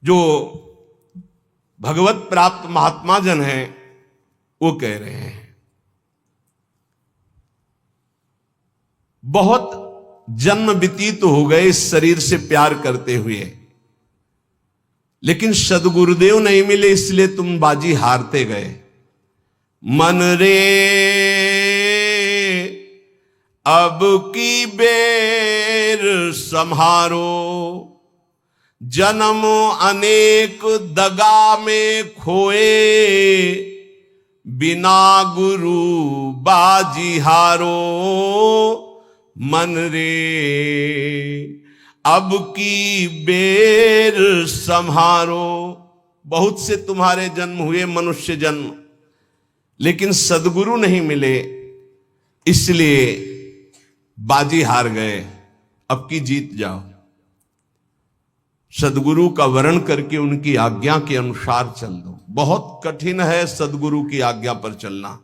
जो भगवत प्राप्त महात्मा जन हैं वो कह रहे हैं, बहुत जन्म व्यतीत हो गए इस शरीर से प्यार करते हुए, लेकिन सदगुरुदेव नहीं मिले, इसलिए तुम बाजी हारते गए। मन रे अब की बेर सम्हारो, जन्म अनेक दगा में खोए, बिना गुरु बाजी हारो। मन रे अब की बेर संहारो। बहुत से तुम्हारे जन्म हुए मनुष्य जन्म, लेकिन सदगुरु नहीं मिले, इसलिए बाजी हार गए। अब की जीत जाओ। सदगुरु का वर्ण करके उनकी आज्ञा के अनुसार चल दो। बहुत कठिन है सदगुरु की आज्ञा पर चलना।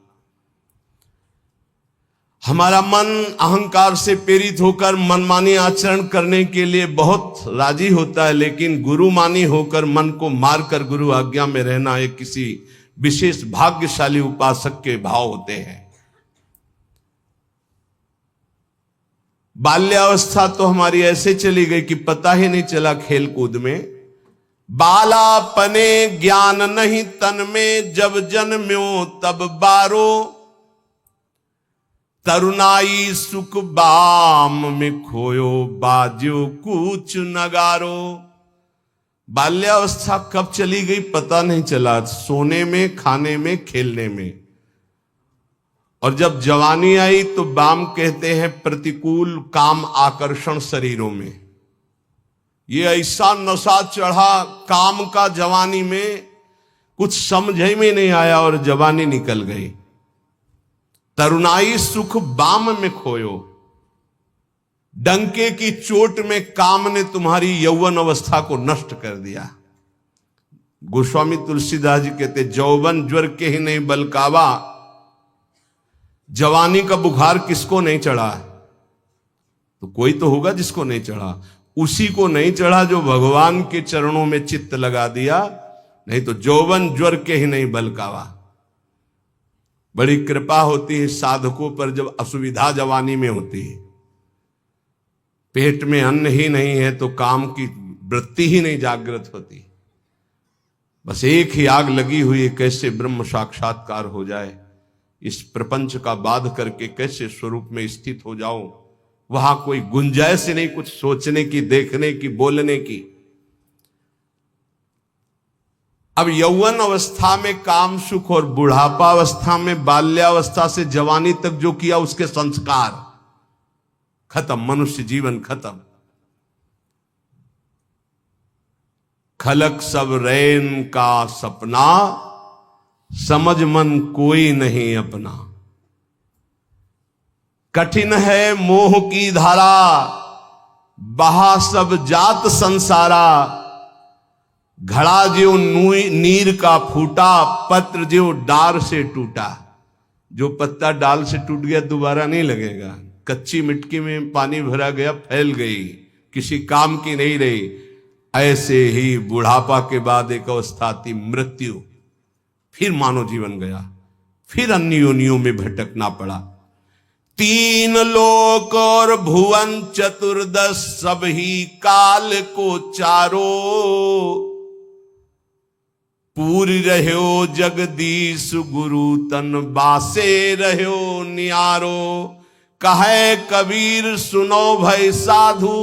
हमारा मन अहंकार से प्रेरित होकर मनमानी आचरण करने के लिए बहुत राजी होता है, लेकिन गुरुमानी होकर मन को मारकर गुरु आज्ञा में रहना एक किसी विशेष भाग्यशाली उपासक के भाव होते हैं। बाल्यावस्था तो हमारी ऐसे चली गई कि पता ही नहीं चला खेल कूद में। बालापने ज्ञान नहीं तन में, जब जन्म्यो तब बारो, तरुणाई सुख बाम में खोयो, बाजो कूच नगारो। बाल्यावस्था कब चली गई पता नहीं चला, सोने में, खाने में, खेलने में। और जब जवानी आई तो बाम कहते हैं प्रतिकूल काम आकर्षण शरीरों में। ये ऐसा नशा चढ़ा काम का जवानी में, कुछ समझ ही में नहीं आया और जवानी निकल गई। तरुणाई सुख बाम में खोयो, डंके की चोट में काम ने तुम्हारी यौवन अवस्था को नष्ट कर दिया। गोस्वामी तुलसीदास जी कहते, जौवन ज्वर के ही नहीं बलकावा। जवानी का बुखार किसको नहीं चढ़ा? तो कोई तो होगा जिसको नहीं चढ़ा। उसी को नहीं चढ़ा जो भगवान के चरणों में चित्त लगा दिया, नहीं तो जौवन ज्वर के ही नहीं बलकावा। बड़ी कृपा होती है साधकों पर जब असुविधा जवानी में होती है। पेट में अन्न ही नहीं है तो काम की वृत्ति ही नहीं जागृत होती। बस एक ही आग लगी हुई है, कैसे ब्रह्म साक्षात्कार हो जाए, इस प्रपंच का बाध करके कैसे स्वरूप में स्थित हो जाओ। वहां कोई गुंजाइश नहीं कुछ सोचने की, देखने की, बोलने की। अब यौवन अवस्था में काम सुख और बुढ़ापा अवस्था में, बाल्यावस्था से जवानी तक जो किया उसके संस्कार खत्म, मनुष्य जीवन खत्म। खलक सब रैन का सपना, समझ मन कोई नहीं अपना। कठिन है मोह की धारा, बहा सब जात संसारा। घड़ा जो नीर का फूटा, पत्र जो डार से टूटा। जो पत्ता डाल से टूट गया दोबारा नहीं लगेगा। कच्ची मिट्टी में पानी भरा गया, फैल गई, किसी काम की नहीं रही। ऐसे ही बुढ़ापा के बाद एक अवस्था आती मृत्यु, फिर मानव जीवन गया, फिर अन्य योनियों में भटकना पड़ा। तीन लोक और भुवन चतुर्दश, सब ही काल को चारो। पूरी रहो जगदीश गुरु तन, बासे रहो नियारो। कहे कबीर सुनो भय साधु,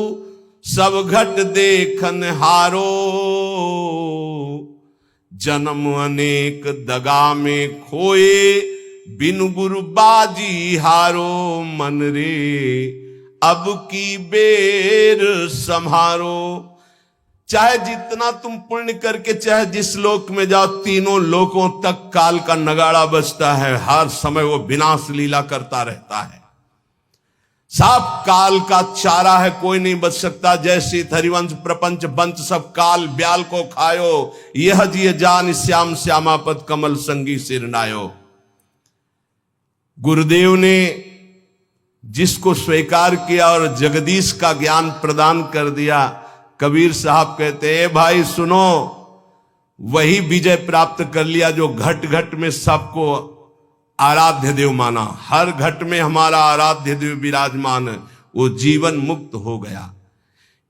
सब घट देखन हारो। जन्म अनेक दगा में खोए, बिनु गुरु बाजी हारो। मन रे अब की बेर संहारो। चाहे जितना तुम पुण्य करके चाहे जिस लोक में जाओ, तीनों लोकों तक काल का नगाड़ा बजता है। हर समय वो विनाश लीला करता रहता है। सब काल का चारा है, कोई नहीं बच सकता। जैसे हरिवंश प्रपंच बंच सब काल ब्याल को खायो, यह जिय जान श्याम श्यामापद कमल संगी सिरनायो। गुरुदेव ने जिसको स्वीकार किया और जगदीश का ज्ञान प्रदान कर दिया, कबीर साहब कहते हैं भाई सुनो, वही विजय प्राप्त कर लिया जो घट घट में सबको आराध्य देव माना। हर घट में हमारा आराध्य देव विराजमान है, वो जीवन मुक्त हो गया।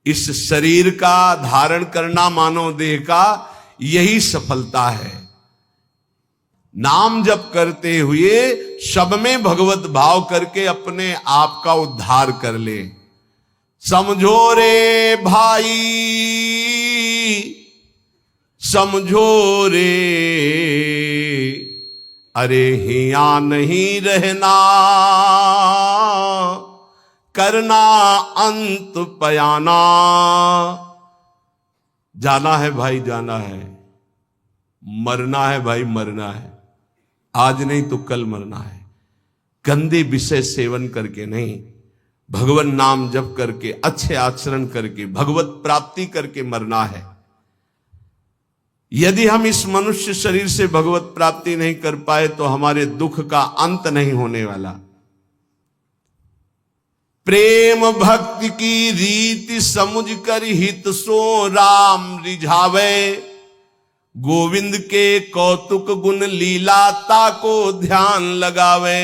इस शरीर का धारण करना मानव देह का यही सफलता है। नाम जप करते हुए सब में भगवत भाव करके अपने आप का उद्धार कर ले। समझो रे भाई, समझो रे, अरे हिया नहीं रहना, करना अंत पयाना। जाना है भाई, जाना है, मरना है भाई, मरना है, आज नहीं तो कल मरना है। गंदे विषय सेवन करके नहीं, भगवान नाम जप करके, अच्छे आचरण करके, भगवत प्राप्ति करके मरना है। यदि हम इस मनुष्य शरीर से भगवत प्राप्ति नहीं कर पाए तो हमारे दुख का अंत नहीं होने वाला। प्रेम भक्ति की रीति समझ कर हित सो राम रिझावे, गोविंद के कौतुक गुण लीलाता को ध्यान लगावे।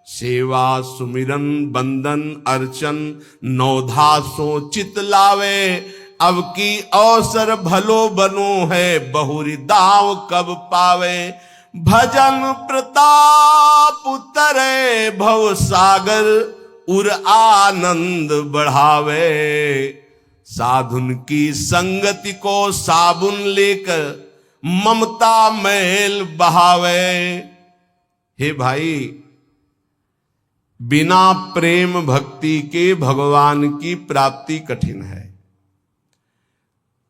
सेवा सुमिरन बंदन अर्चन नौधा सो चित लावे, अब की अवसर भलो बनो है बहुरी दाव कब पावे। भजन प्रताप उतरे भव सागर उर आनंद बढ़ावे, साधुन की संगति को साबुन लेकर ममता मैल बहावे। हे भाई, बिना प्रेम भक्ति के भगवान की प्राप्ति कठिन है।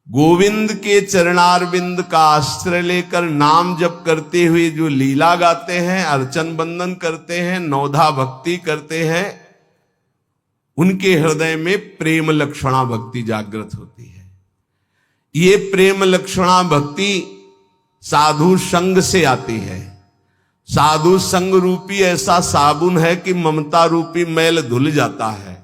गोविंद के चरणारविंद का आश्रय लेकर नाम जप करते हुए जो लीला गाते हैं, अर्चन बंदन करते हैं, नौधा भक्ति करते हैं, उनके हृदय में प्रेम लक्षणा भक्ति जागृत होती है। ये प्रेम लक्षणा भक्ति साधु संग से आती है। साधु संग रूपी ऐसा साबुन है कि ममता रूपी मैल धुल जाता है,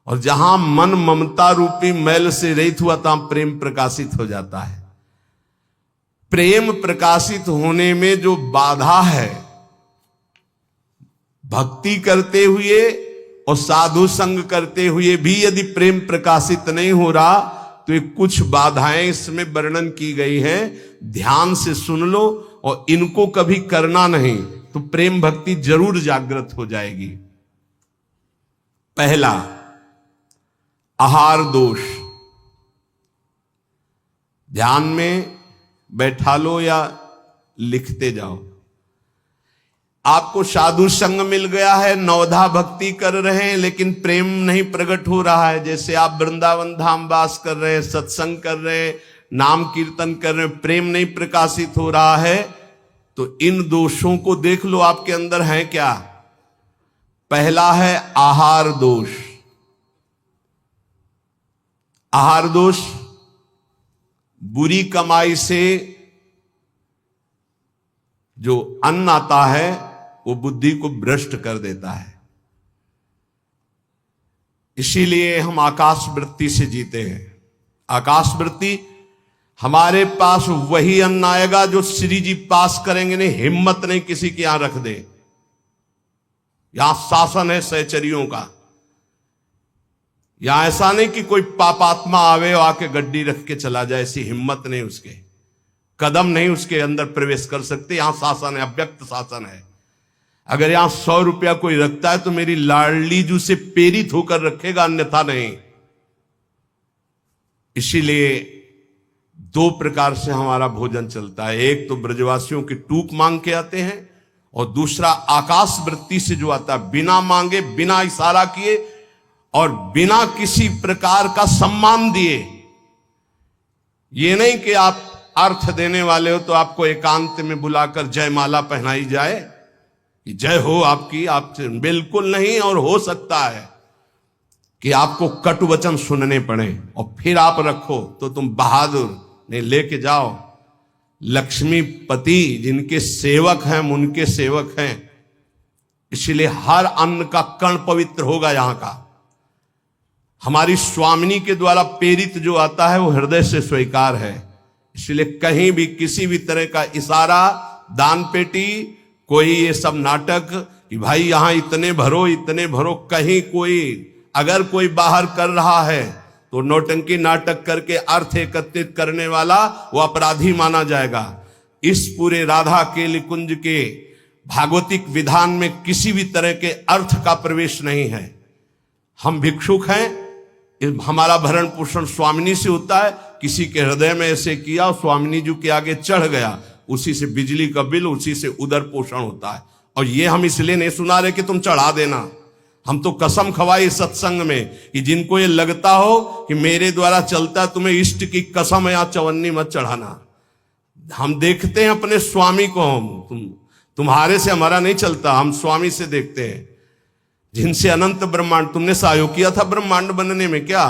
और जहां मन ममता रूपी मैल से रहित हुआ तहां प्रेम प्रकाशित हो जाता है। प्रेम प्रकाशित होने में जो बाधा है, भक्ति करते हुए और साधु संग करते हुए भी यदि प्रेम प्रकाशित नहीं हो रहा तो ये कुछ बाधाएं इसमें वर्णन की गई हैं। ध्यान से सुन लो और इनको कभी करना नहीं तो प्रेम भक्ति जरूर जागृत हो जाएगी। पहला, आहार दोष। ध्यान में बैठा लो या लिखते जाओ। आपको साधु संग मिल गया है, नवधा भक्ति कर रहे हैं, लेकिन प्रेम नहीं प्रकट हो रहा है। जैसे आप वृंदावन धाम वास कर रहे हैं, सत्संग कर रहे हैं, नाम कीर्तन कर रहे हैं, प्रेम नहीं प्रकाशित हो रहा है, तो इन दोषों को देख लो आपके अंदर है क्या। पहला है आहार दोष। आहार दोष बुरी कमाई से जो अन्न आता है वो बुद्धि को भ्रष्ट कर देता है। इसीलिए हम आकाश वृत्ति से जीते हैं। आकाश वृत्ति, हमारे पास वही अन्न आएगा जो श्री जी पास करेंगे नहीं। हिम्मत नहीं किसी के यहां रख दे। यहां शासन है सहचरियों का। यहां ऐसा नहीं कि कोई पापात्मा आवे और आके गड्डी रख के चला जाए, ऐसी हिम्मत नहीं। उसके कदम नहीं उसके अंदर प्रवेश कर सकते। यहां शासन है, अव्यक्त शासन है। अगर यहां 100 रुपया कोई रखता है तो मेरी लाडली जू से प्रेरित होकर रखेगा, अन्यथा नहीं। इसीलिए 2 प्रकार से हमारा भोजन चलता है। एक तो ब्रजवासियों की टूक मांग के आते हैं, और दूसरा आकाश वृत्ति से जो आता है, बिना मांगे, बिना इशारा किए और बिना किसी प्रकार का सम्मान दिए। ये नहीं कि आप अर्थ देने वाले हो तो आपको एकांत में बुलाकर जयमाला पहनाई जाए कि जय हो आपकी, आपसे बिल्कुल नहीं। और हो सकता है कि आपको कटु वचन सुनने पड़े और फिर आप रखो तो तुम बहादुर ने लेके जाओ। लक्ष्मीपति जिनके सेवक हैं उनके सेवक हैं, इसलिए हर अन्न का कण पवित्र होगा यहां का। हमारी स्वामिनी के द्वारा प्रेरित जो आता है वो हृदय से स्वीकार है। इसलिए कहीं भी किसी भी तरह का इशारा, दान पेटी, कोई ये सब नाटक कि भाई यहां इतने भरो, कहीं कोई अगर कोई बाहर कर रहा है तो नौटंकी नाटक करके अर्थ एकत्रित करने वाला वो अपराधी माना जाएगा। इस पूरे राधा केली कुंज के भागवतिक विधान में किसी भी तरह के अर्थ का प्रवेश नहीं है। हम भिक्षुक हैं, हमारा भरण पोषण स्वामिनी से होता है। किसी के हृदय में ऐसे किया, स्वामिनी जी के आगे चढ़ गया, उसी से बिजली का बिल, उसी से उदर पोषण होता है। और ये हम इसलिए नहीं सुना रहे कि तुम चढ़ा देना, हम तो कसम खवाई सत्संग में कि जिनको ये लगता हो कि मेरे द्वारा चलता है, तुम्हें इष्ट की कसम है, यहां चवन्नी मत चढ़ाना। हम देखते हैं अपने स्वामी को, तुम्हारे से हमारा नहीं चलता, हम स्वामी से देखते हैं जिनसे अनंत ब्रह्मांड। तुमने सहयोग किया था ब्रह्मांड बनने में क्या?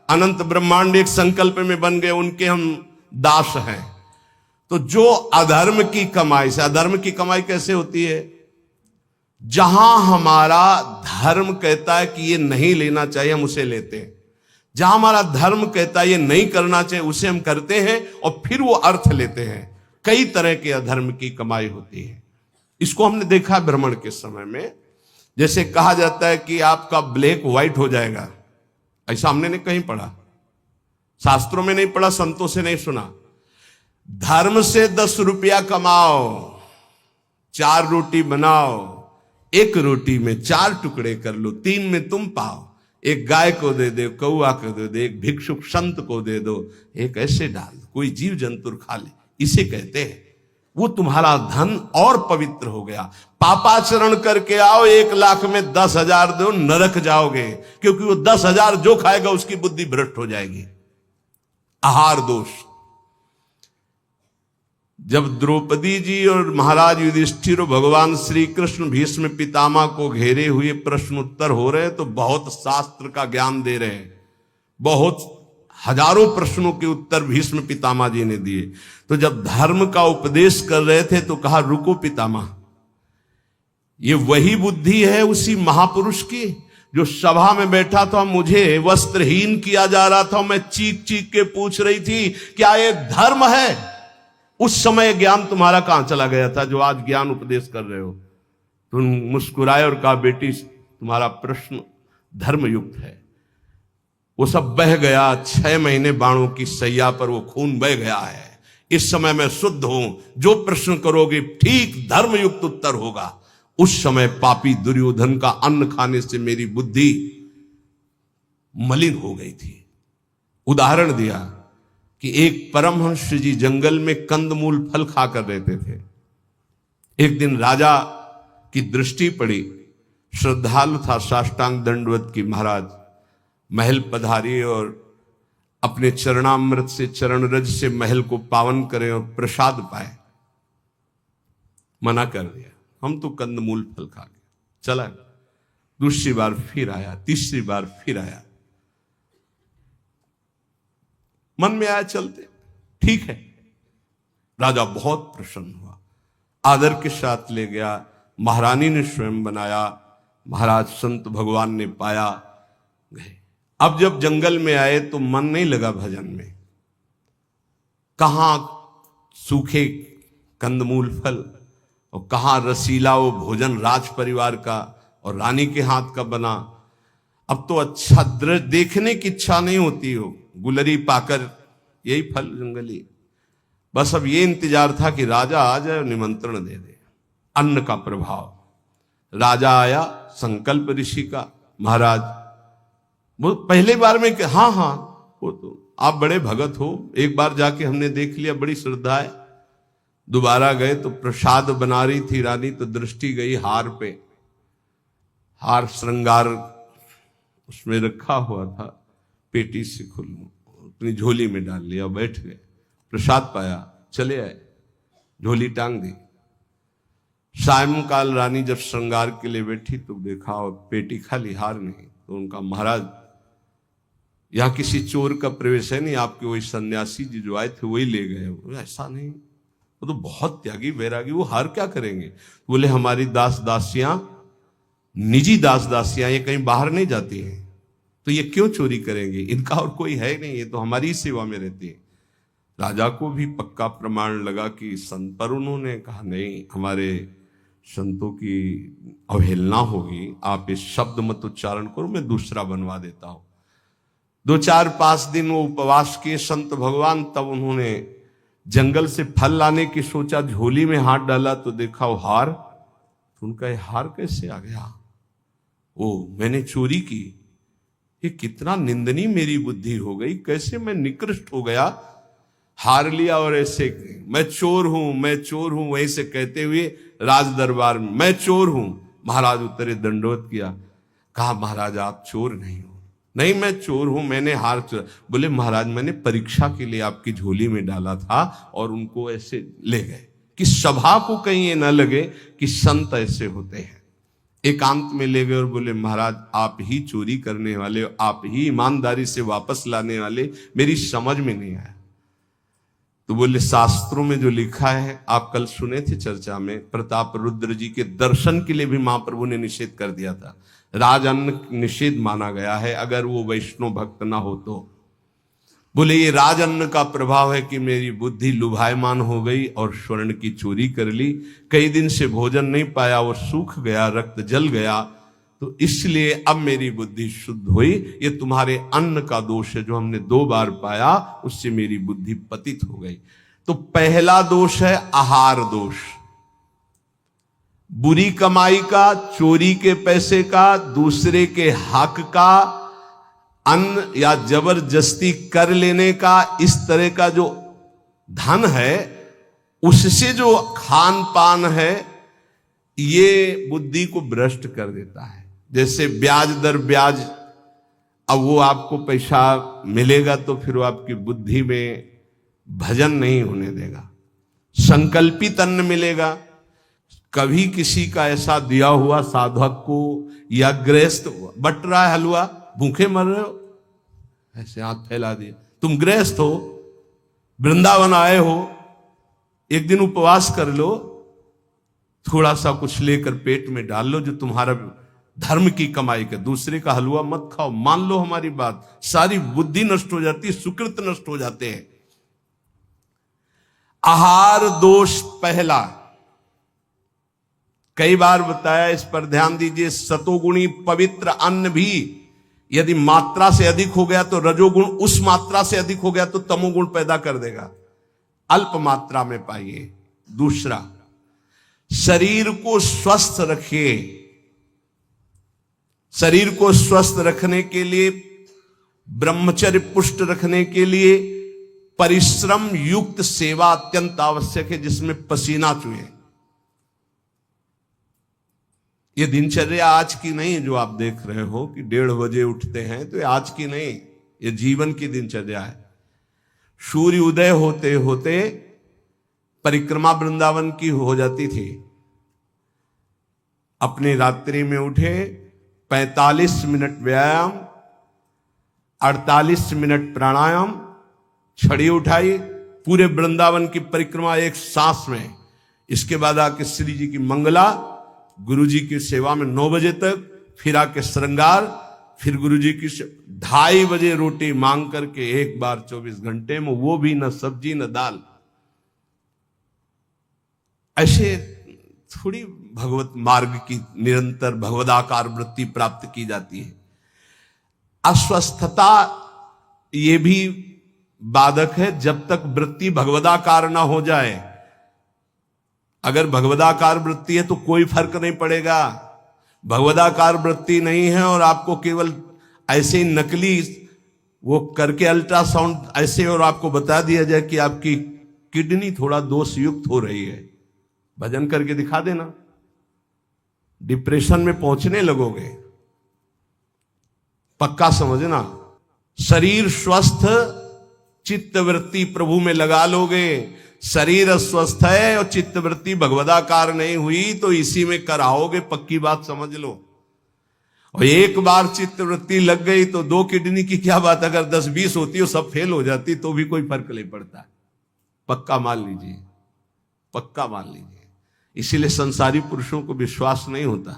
अनंत ब्रह्मांड एक संकल्प में बन गए, उनके हम दास हैं। तो जो अधर्म की कमाई से, अधर्म की कमाई कैसे होती है? जहां हमारा धर्म कहता है कि ये नहीं लेना चाहिए, हम उसे लेते हैं। जहां हमारा धर्म कहता है ये नहीं करना चाहिए, उसे हम करते हैं और फिर वो अर्थ लेते हैं। कई तरह के अधर्म की कमाई होती है। इसको हमने देखा भ्रमण के समय में। जैसे कहा जाता है कि आपका ब्लैक व्हाइट हो जाएगा, ऐसा हमने नहीं कहीं पढ़ा, शास्त्रों में नहीं पढ़ा, संतों से नहीं सुना। धर्म से 10 रुपया कमाओ, 4 रोटी बनाओ, 1 रोटी में 4 टुकड़े कर लो, 3 में तुम पाओ। एक गाय को दे दो, कौआ को दे दो, एक भिक्षुक संत को दे दो, एक ऐसे डाल दो, कोई जीव जंतु खा ले, इसे कहते हैं। वो तुम्हारा धन और पवित्र हो गया। पापाचरण करके आओ, 1 लाख में 10,000 दो, नरक जाओगे, क्योंकि वो 10,000 जो खाएगा उसकी बुद्धि भ्रष्ट हो जाएगी। आहार दोष। जब द्रौपदी जी और महाराज युधिष्ठिर और भगवान श्री कृष्ण भीष्म पितामह को घेरे हुए प्रश्नोत्तर हो रहे हैं, तो बहुत शास्त्र का ज्ञान दे रहे हैं, बहुत हजारों प्रश्नों के उत्तर भीष्म पितामह जी ने दिए। तो जब धर्म का उपदेश कर रहे थे तो कहा, रुको पितामह, ये वही बुद्धि है उसी महापुरुष की जो सभा में बैठा था, मुझे वस्त्रहीन किया जा रहा था, मैं चीख चीख के पूछ रही थी क्या ये धर्म है? उस समय ज्ञान तुम्हारा कहां चला गया था जो आज ज्ञान उपदेश कर रहे हो? तुम मुस्कुराए और कहा, बेटी तुम्हारा प्रश्न धर्मयुक्त है। वो सब बह गया, 6 महीने बाणों की सैया पर वो खून बह गया है। इस समय मैं शुद्ध हूं, जो प्रश्न करोगे ठीक धर्मयुक्त उत्तर होगा। उस समय पापी दुर्योधन का अन्न खाने से मेरी बुद्धि मलिन हो गई थी। उदाहरण दिया कि एक परमहंस जी जंगल में कंदमूल फल खाकर रहते थे। एक दिन राजा की दृष्टि पड़ी, श्रद्धालु था, साष्टांग दंडवत की महाराज महल पधारी और अपने चरणामृत से, चरण रज से महल को पावन करें और प्रसाद पाए। मना कर दिया, हम तो कंदमूल फल खा गए। चला, दूसरी बार फिर आया, तीसरी बार फिर आया। मन में आया चलते, ठीक है। राजा बहुत प्रसन्न हुआ, आदर के साथ ले गया, महारानी ने स्वयं बनाया, महाराज संत भगवान ने पाया, गए। अब जब जंगल में आए तो मन नहीं लगा भजन में। कहां सूखे कंदमूल फल और कहां रसीला वो भोजन राज परिवार का और रानी के हाथ का बना। अब तो अच्छा दृश्य देखने की इच्छा नहीं होती हो, गुलरी पाकर यही फल जंगली। बस अब ये इंतजार था कि राजा आ जाए और निमंत्रण दे दे। अन्न का प्रभाव। राजा आया, संकल्प ऋषि का, महाराज वो पहले बार में हाँ हाँ वो तो आप बड़े भगत हो, एक बार जाके हमने देख लिया, बड़ी श्रद्धा है। दोबारा गए तो प्रसाद बना रही थी रानी, तो दृष्टि गई हार पे। हार श्रृंगार उसमें रखा हुआ था, पेटी से खुल अपनी झोली में डाल लिया, बैठ गए, प्रसाद पाया, चले आए, झोली टांग दी। सायंकाल रानी जब श्रृंगार के लिए बैठी तो देखा और पेटी खाली, हार नहीं। तो उनका, महाराज यहां किसी चोर का प्रवेश है नहीं, आपके वही सन्यासी जी जो आए थे वही ले गए। ऐसा नहीं, वो तो बहुत त्यागी वैरागी, वो हार क्या करेंगे? बोले हमारी दास दासियां, निजी दास दासियां, ये कहीं बाहर नहीं जाती हैं, तो ये क्यों चोरी करेंगे, इनका और कोई है नहीं, ये तो हमारी ही सेवा में रहती है। राजा को भी पक्का प्रमाण लगा कि संत, पर उन्होंने कहा नहीं, हमारे संतों की अवहेलना होगी, आप इस शब्द मत उच्चारण करो, मैं दूसरा बनवा देता हूं। 2-4-5 दिन वो उपवास किए संत भगवान, तब उन्होंने जंगल से फल लाने की सोचा, झोली में हाथ डाला तो देखा वो हार। तो उनका ये हार कैसे आ गया, वो मैंने चोरी की, ये कितना निंदनीय मेरी बुद्धि हो गई, कैसे मैं निकृष्ट हो गया, हार लिया और ऐसे मैं चोर हूं, मैं चोर हूं, वहीं से कहते हुए राज दरबार में मैं चोर हूं। महाराज उतरे, दंडवत किया, कहा महाराज आप चोर नहीं हो। नहीं मैं चोर हूं, मैंने हार चोर। बोले महाराज मैंने परीक्षा के लिए आपकी झोली में डाला था और उनको ऐसे ले गए, कि सभा को कहीं ये न लगे कि संत ऐसे होते हैं। एकांत में ले गए और बोले महाराज आप ही चोरी करने वाले, आप ही ईमानदारी से वापस लाने वाले, मेरी समझ में नहीं आया। तो बोले शास्त्रों में जो लिखा है, आप कल सुने थे चर्चा में, प्रताप रुद्र जी के दर्शन के लिए भी महाप्रभु ने निषेध कर दिया था, राजअन्न निषेध माना गया है अगर वो वैष्णव भक्त ना हो तो। बोले ये राजअन्न का प्रभाव है कि मेरी बुद्धि लुभायमान हो गई और स्वर्ण की चोरी कर ली, कई दिन से भोजन नहीं पाया, वो सूख गया, रक्त जल गया, तो इसलिए अब मेरी बुद्धि शुद्ध हुई। ये तुम्हारे अन्न का दोष है जो हमने 2 बार पाया, उससे मेरी बुद्धि पतित हो गई। तो पहला दोष है आहार दोष, बुरी कमाई का, चोरी के पैसे का, दूसरे के हक का, अन्न या जबरदस्ती कर लेने का, इस तरह का जो धन है उससे जो खान पान है, ये बुद्धि को भ्रष्ट कर देता है। जैसे ब्याज दर ब्याज, अब वो आपको पैसा मिलेगा तो फिर वो आपकी बुद्धि में भजन नहीं होने देगा। संकल्पित अन्न मिलेगा, कभी किसी का ऐसा दिया हुआ साधक को या गृहस्थ बट रहा है हलवा, भूखे मर रहे हो, ऐसे हाथ फैला दिया, तुम गृहस्थ हो, वृंदावन आए हो, एक दिन उपवास कर लो, थोड़ा सा कुछ लेकर पेट में डाल लो जो तुम्हारा धर्म की कमाई का, दूसरे का हलवा मत खाओ। मान लो हमारी बात, सारी बुद्धि नष्ट हो जाती है, सुकृत नष्ट हो जाते हैं। आहार दोष पहला, कई बार बताया, इस पर ध्यान दीजिए। सतोगुणी पवित्र अन्न भी यदि मात्रा से अधिक हो गया तो रजोगुण, उस मात्रा से अधिक हो गया तो तमोगुण पैदा कर देगा, अल्प मात्रा में पाइए। दूसरा, शरीर को स्वस्थ रखिए। शरीर को स्वस्थ रखने के लिए, ब्रह्मचर्य पुष्ट रखने के लिए परिश्रम युक्त सेवा अत्यंत आवश्यक है, जिसमें पसीना चुए। ये दिनचर्या आज की नहीं है जो आप देख रहे हो कि 1:30 बजे उठते हैं, तो ये आज की नहीं, ये जीवन की दिनचर्या है। सूर्य उदय होते होते परिक्रमा वृंदावन की हो जाती थी, अपनी रात्रि में उठे, 45 मिनट व्यायाम, 48 मिनट प्राणायाम, छड़ी उठाई, पूरे वृंदावन की परिक्रमा एक सांस में। इसके बाद आके श्री जी की मंगला, गुरु जी की सेवा में 9 बजे तक, फिर आके श्रृंगार, फिर गुरु जी की 2:30 बजे रोटी मांग करके एक बार 24 घंटे में, वो भी न सब्जी न दाल। ऐसे थोड़ी भगवत मार्ग की निरंतर भगवदाकार वृत्ति प्राप्त की जाती है। अस्वस्थता ये भी बाधक है, जब तक वृत्ति भगवदाकार ना हो जाए। अगर भगवदाकार वृत्ति है तो कोई फर्क नहीं पड़ेगा। भगवदाकार वृत्ति नहीं है और आपको केवल ऐसे ही नकली वो करके अल्ट्रासाउंड ऐसे और आपको बता दिया जाए कि आपकी किडनी थोड़ा दोष युक्त हो रही है, भजन करके दिखा देना, डिप्रेशन में पहुंचने लगोगे। पक्का समझना, शरीर स्वस्थ, चित्तवृत्ति प्रभु में लगा लोगे। शरीर अस्वस्थ है और चित्तवृत्ति भगवदाकार नहीं हुई तो इसी में कराओगे, पक्की बात समझ लो। और एक बार चित्तवृत्ति लग गई तो 2 किडनी की क्या बात, अगर 10-20 होती हो सब फेल हो जाती तो भी कोई फर्क नहीं पड़ता। पक्का मान लीजिए, पक्का मान लीजिए। इसीलिए संसारी पुरुषों को विश्वास नहीं होता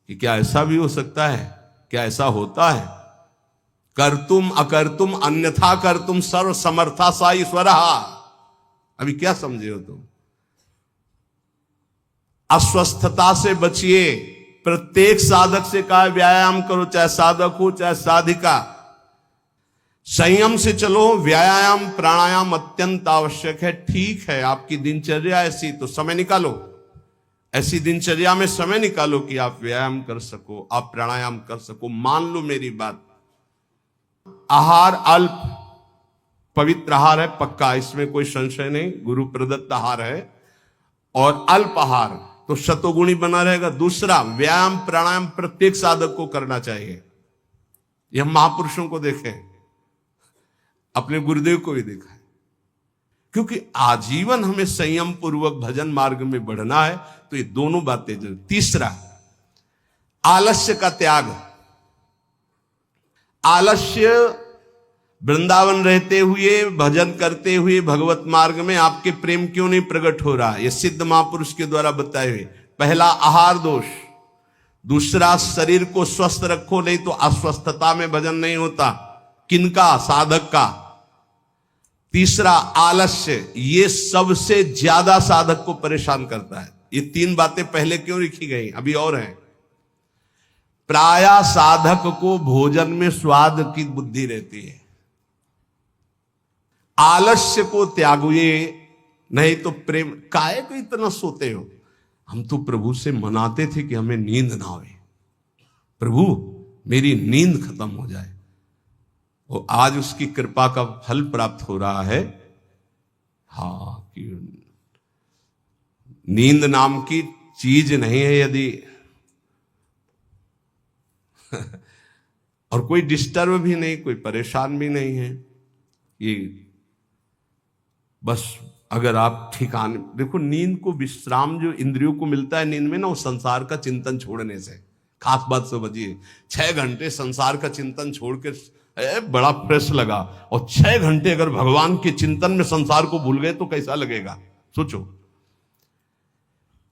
कि क्या ऐसा भी हो सकता है, क्या ऐसा होता है। कर्तुम अकर्तुम अन्यथा कर्तुम सर्व समर्था सा ईश्वर। अभी क्या समझे हो तुम? अस्वस्थता से बचिए। प्रत्येक साधक से कहा व्यायाम करो, चाहे साधक हो चाहे साधिका। संयम से चलो। व्यायाम प्राणायाम अत्यंत आवश्यक है। ठीक है, आपकी दिनचर्या ऐसी, तो समय निकालो, ऐसी दिनचर्या में समय निकालो कि आप व्यायाम कर सको, आप प्राणायाम कर सको। मान लो मेरी बात, आहार अल्प पवित्र आहार है, पक्का, इसमें कोई संशय नहीं, गुरु प्रदत्त आहार है, और अल्प आहार तो शतोगुणी बना रहेगा। दूसरा, व्यायाम प्राणायाम प्रत्येक साधक को करना चाहिए। यह महापुरुषों को देखें, अपने गुरुदेव को भी देखा है, क्योंकि आजीवन हमें संयम पूर्वक भजन मार्ग में बढ़ना है, तो ये दोनों बातें जरूर। तीसरा, आलस्य का त्याग। आलस्य, वृंदावन रहते हुए भजन करते हुए भगवत मार्ग में आपके प्रेम क्यों नहीं प्रकट हो रहा? यह सिद्ध महापुरुष के द्वारा बताए हुए। पहला, आहार दोष। दूसरा, शरीर को स्वस्थ रखो, नहीं तो अस्वस्थता में भजन नहीं होता। किनका? साधक का। तीसरा, आलस्य। ये सबसे ज्यादा साधक को परेशान करता है। ये तीन बातें पहले क्यों लिखी गई? अभी और हैं। प्रायः साधक को भोजन में स्वाद की बुद्धि रहती है। आलस्य को त्यागिए, नहीं तो प्रेम। काहे को इतना सोते हो? हम तो प्रभु से मनाते थे कि हमें नींद ना आवे, प्रभु मेरी नींद खत्म हो जाए। वो आज उसकी कृपा का फल प्राप्त हो रहा है। हाँ, कि नींद नाम की चीज नहीं है यदि और कोई डिस्टर्ब भी नहीं, कोई परेशान भी नहीं है। ये बस अगर आप ठिकाने देखो, नींद को विश्राम जो इंद्रियों को मिलता है नींद में ना, वो संसार का चिंतन छोड़ने से। खास बात समझिए, 6 घंटे संसार का चिंतन छोड़ के बड़ा फ्रेश लगा, और 6 घंटे अगर भगवान के चिंतन में संसार को भूल गए तो कैसा लगेगा, सोचो।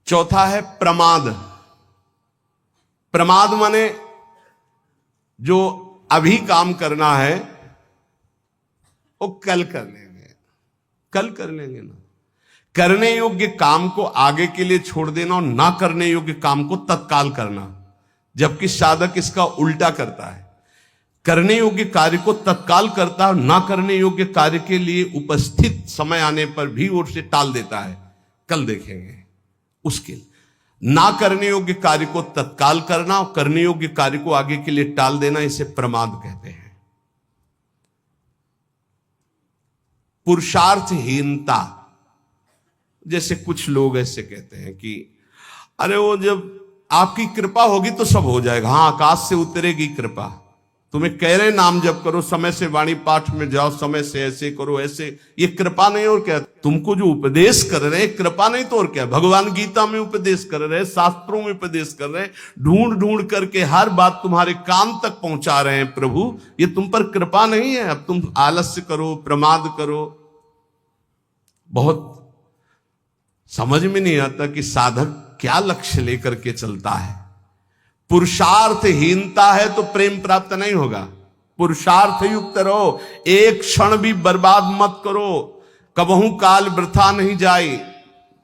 चौथा है प्रमाद। प्रमाद माने जो अभी काम करना है वो कल कर लेंगे, कल कर लेंगे ना। करने योग्य काम को आगे के लिए छोड़ देना, और ना करने योग्य काम को तत्काल करना, जबकि साधक इसका उल्टा करता है। करने योग्य कार्य को तत्काल करता है, ना करने योग्य कार्य के लिए उपस्थित समय आने पर भी ओर से टाल देता है। कल देखेंगे उसके ना करने योग्य कार्य को तत्काल करना और करने योग्य कार्य को आगे के लिए टाल देना, इसे प्रमाद कहते हैं। पुरुषार्थहीनता। जैसे कुछ लोग ऐसे कहते हैं कि अरे वो जब आपकी कृपा होगी तो सब हो जाएगा। हाँ, आकाश से उतरेगी कृपा। तुम्हें कह रहे नाम जप करो, समय से वाणी पाठ में जाओ, समय से ऐसे करो ऐसे, ये कृपा नहीं और क्या? तुमको जो उपदेश कर रहे हैं कृपा नहीं तो और क्या? भगवान गीता में उपदेश कर रहे हैं, शास्त्रों में उपदेश कर रहे हैं, ढूंढ ढूंढ करके हर बात तुम्हारे कान तक पहुंचा रहे हैं प्रभु, ये तुम पर कृपा नहीं है? अब तुम आलस्य करो, प्रमाद करो। बहुत समझ में नहीं आता कि साधक क्या लक्ष्य लेकर के चलता है। पुरुषार्थहीनता है तो प्रेम प्राप्त नहीं होगा। पुरुषार्थ युक्त रहो, एक क्षण भी बर्बाद मत करो, कबहू काल वृथा नहीं जाए,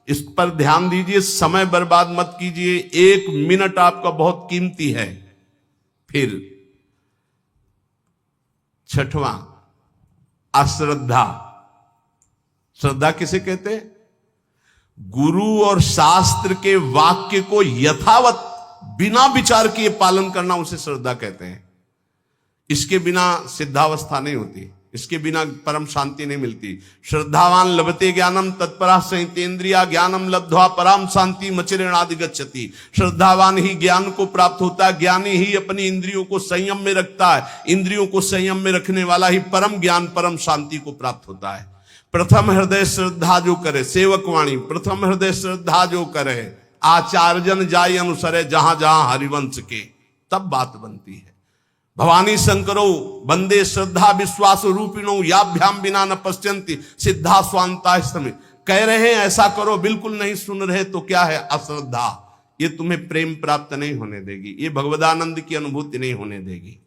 इस पर ध्यान दीजिए। समय बर्बाद मत कीजिए, 1 मिनट आपका बहुत कीमती है। फिर 6वां, अश्रद्धा। श्रद्धा किसे कहते हैं? गुरु और शास्त्र के वाक्य को यथावत बिना विचार किए पालन करना, उसे श्रद्धा कहते हैं। इसके बिना सिद्धावस्था नहीं होती, इसके बिना परम शांति नहीं मिलती। श्रद्धावान लभते ज्ञानम तत्परा संहितेन्द्रिया ज्ञानम लब्ध्वा पराम शांति मचिरेणादि गच्छति। श्रद्धावान ही ज्ञान को प्राप्त होता है, ज्ञानी ही अपनी इंद्रियों को संयम में रखता है, इंद्रियों को संयम में रखने वाला ही परम ज्ञान परम शांति को प्राप्त होता है। प्रथम हृदय श्रद्धा जो करे, सेवक वाणी, प्रथम हृदय श्रद्धा जो करे, आचार्यजन जाय अनुसरे जहां जहां हरिवंश के, तब बात बनती है। भवानी शंकरो बंदे श्रद्धा विश्वास रूपिणो याभ्याम बिना न पश्यन्ति सिद्धा स्वांता समय। कह रहे हैं ऐसा करो, बिल्कुल नहीं सुन रहे तो क्या है? अश्रद्धा। ये तुम्हें प्रेम प्राप्त नहीं होने देगी, ये भगवदानंद की अनुभूति नहीं होने देगी।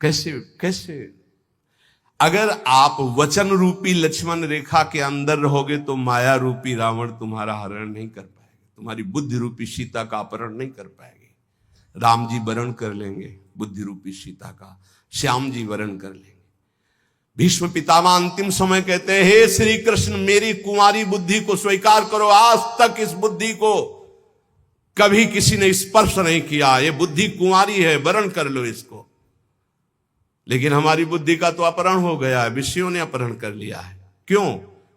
कैसे कैसे? अगर आप वचन रूपी लक्ष्मण रेखा के अंदर रहोगे तो माया रूपी रावण तुम्हारा हरण नहीं कर पाएगा, तुम्हारी बुद्धि रूपी सीता का अपहरण नहीं कर पाएंगे। राम जी वरण कर लेंगे बुद्धि रूपी सीता का, श्याम जी वरण कर लेंगे। भीष्म पितामह अंतिम समय कहते हैं, हे श्री कृष्ण मेरी कुंवारी बुद्धि को स्वीकार करो, आज तक इस बुद्धि को कभी किसी ने स्पर्श नहीं किया, ये बुद्धि कुंवारी है, वरण कर लो इसको। लेकिन हमारी बुद्धि का तो अपहरण हो गया है, विषयों ने अपहरण कर लिया है। क्यों?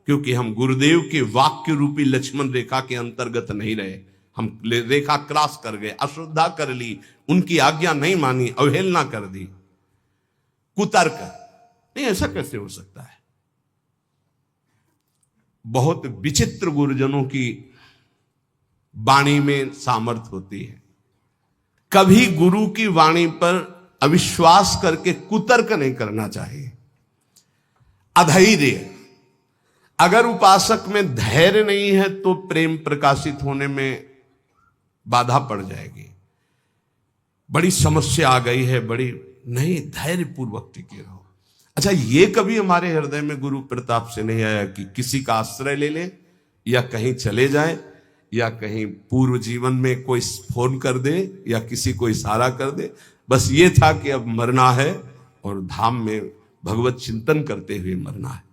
क्योंकि हम गुरुदेव के वाक्य रूपी लक्ष्मण रेखा के अंतर्गत नहीं रहे, हम रेखा क्रॉस कर गए, अश्रद्धा कर ली, उनकी आज्ञा नहीं मानी, अवहेलना कर दी, कुतर्क। नहीं, ऐसा कैसे हो सकता है? बहुत विचित्र गुरुजनों की वाणी में सामर्थ्य होती है। कभी गुरु की वाणी पर अविश्वास करके कुतर्क नहीं करना चाहिए। अधैर्य, अगर उपासक में धैर्य नहीं है तो प्रेम प्रकाशित होने में बाधा पड़ जाएगी। बड़ी समस्या आ गई है, बड़ी नहीं, धैर्य पूर्वक टिके रहो। अच्छा, ये कभी हमारे हृदय में गुरु प्रताप से नहीं आया कि किसी का आश्रय ले ले, या कहीं चले जाए, या कहीं पूर्व जीवन में कोई फोन कर दे, या किसी को इशारा कर दे, बस ये था कि अब मरना है और धाम में भगवत चिंतन करते हुए मरना है।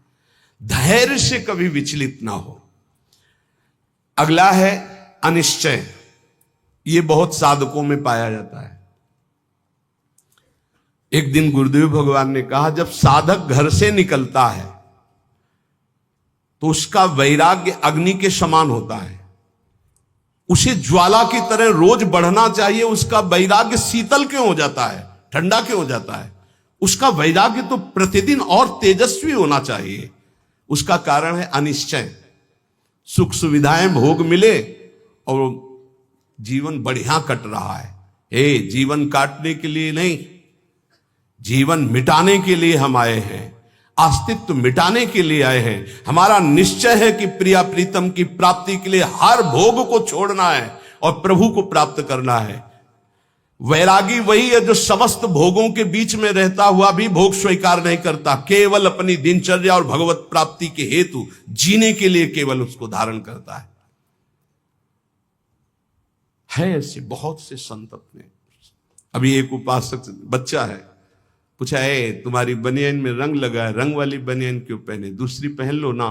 धैर्य से कभी विचलित ना हो। अगला है अनिश्चय। ये बहुत साधकों में पाया जाता है। एक दिन गुरुदेव भगवान ने कहा, जब साधक घर से निकलता है तो उसका वैराग्य अग्नि के समान होता है, उसे ज्वाला की तरह रोज बढ़ना चाहिए। उसका वैराग्य शीतल क्यों हो जाता है, ठंडा क्यों हो जाता है? उसका वैराग्य तो प्रतिदिन और तेजस्वी होना चाहिए। उसका कारण है अनिश्चय। सुख सुविधाएं भोग मिले और जीवन बढ़िया कट रहा है। हे, जीवन काटने के लिए नहीं, जीवन मिटाने के लिए हम आए हैं, अस्तित्व मिटाने के लिए आए हैं। हमारा निश्चय है कि प्रिया प्रीतम की प्राप्ति के लिए हर भोग को छोड़ना है और प्रभु को प्राप्त करना है। वैरागी वही है जो समस्त भोगों के बीच में रहता हुआ भी भोग स्वीकार नहीं करता, केवल अपनी दिनचर्या और भगवत प्राप्ति के हेतु जीने के लिए केवल उसको धारण करता है ऐसे बहुत से संत अपने। अभी एक उपासक बच्चा है, पूछा, है तुम्हारी बनियान में रंग लगा है, रंग वाली बनियान क्यों पहने, दूसरी पहन लो ना।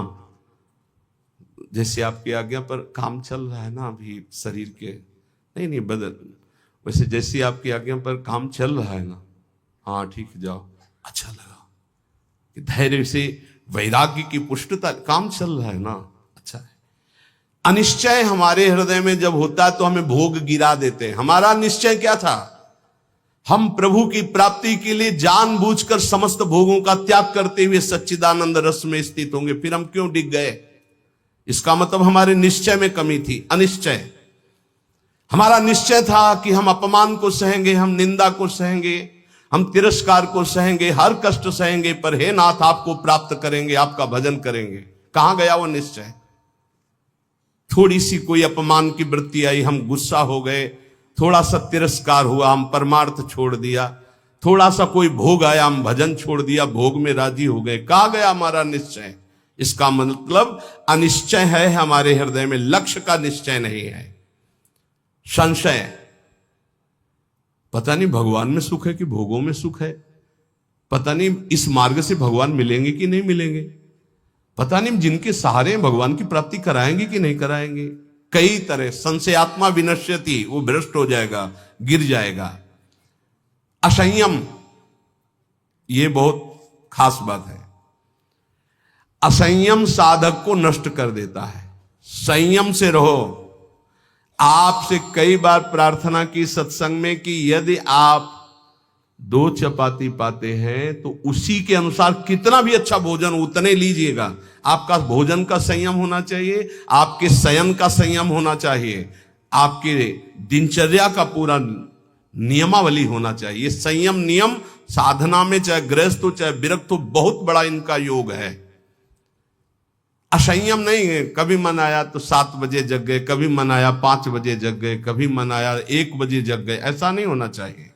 जैसे आपकी आज्ञा पर काम चल रहा है ना अभी शरीर के, नहीं बदल, वैसे जैसी आपकी आज्ञा पर काम चल रहा है ना, हाँ ठीक जाओ। अच्छा लगा कि धैर्य से वैराग्य की पुष्टता, काम चल रहा है ना, अच्छा है। अनिश्चय हमारे हृदय में जब होता है तो हमें भोग गिरा देते हैं। हमारा निश्चय क्या था? हम प्रभु की प्राप्ति के लिए जानबूझकर समस्त भोगों का त्याग करते हुए सच्चिदानंद रस में स्थित होंगे, फिर हम क्यों डिग गए? इसका मतलब हमारे निश्चय में कमी थी। अनिश्चय, हमारा निश्चय था कि हम अपमान को सहेंगे, हम निंदा को सहेंगे, हम तिरस्कार को सहेंगे, हर कष्ट सहेंगे, पर हे नाथ आपको प्राप्त करेंगे, आपका भजन करेंगे। कहां गया वो निश्चय? थोड़ी सी कोई अपमान की वृत्ति आई, हम गुस्सा हो गए, थोड़ा सा तिरस्कार हुआ, हम परमार्थ छोड़ दिया, थोड़ा सा कोई भोग आया, हम भजन छोड़ दिया, भोग में राजी हो गए। कहां गया हमारा निश्चय? इसका मतलब अनिश्चय है हमारे हृदय में, लक्ष्य का निश्चय नहीं है। संशय, पता नहीं भगवान में सुख है कि भोगों में सुख है, पता नहीं इस मार्ग से भगवान मिलेंगे कि नहीं मिलेंगे, पता नहीं जिनके सहारे भगवान की प्राप्ति कराएंगे कि नहीं कराएंगे। कई तरह संशयात्मा विनश्यति, वो भ्रष्ट हो जाएगा, गिर जाएगा। असंयम, ये बहुत खास बात है। असंयम साधक को नष्ट कर देता है। संयम से रहो। आपसे कई बार प्रार्थना की सत्संग में कि यदि आप 2 चपाती पाते हैं तो उसी के अनुसार कितना भी अच्छा भोजन उतने लीजिएगा। आपका भोजन का संयम होना चाहिए, आपके शयन का संयम होना चाहिए, आपके दिनचर्या का पूरा नियमावली होना चाहिए। संयम नियम साधना में चाहे गृहस्थ हो चाहे विरक्त हो, बहुत बड़ा इनका योग है। असंयम नहीं है, कभी मन आया तो 7 बजे जग गए, कभी मन आया 5 बजे जग गए, कभी मन आया 1 बजे जग गए, ऐसा नहीं होना चाहिए।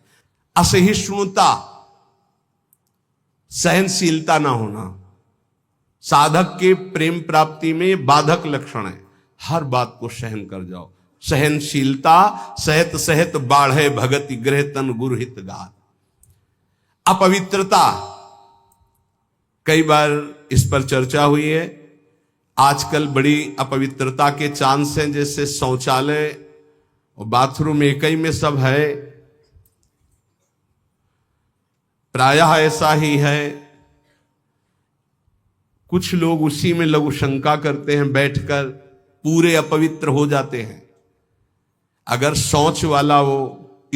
असहिष्णुता, सहनशीलता ना होना साधक के प्रेम प्राप्ति में बाधक लक्षण है। हर बात को सहन कर जाओ। सहनशीलता सहत सहत बाढ़े भगति गृह तन गुरहित गात। अपवित्रता, कई बार इस पर चर्चा हुई है। आजकल बड़ी अपवित्रता के चांस हैं, जैसे शौचालय और बाथरूम एक ही में सब है, प्रायः ऐसा ही है। कुछ लोग उसी में लघु शंका करते हैं, बैठकर पूरे अपवित्र हो जाते हैं। अगर शौच वाला वो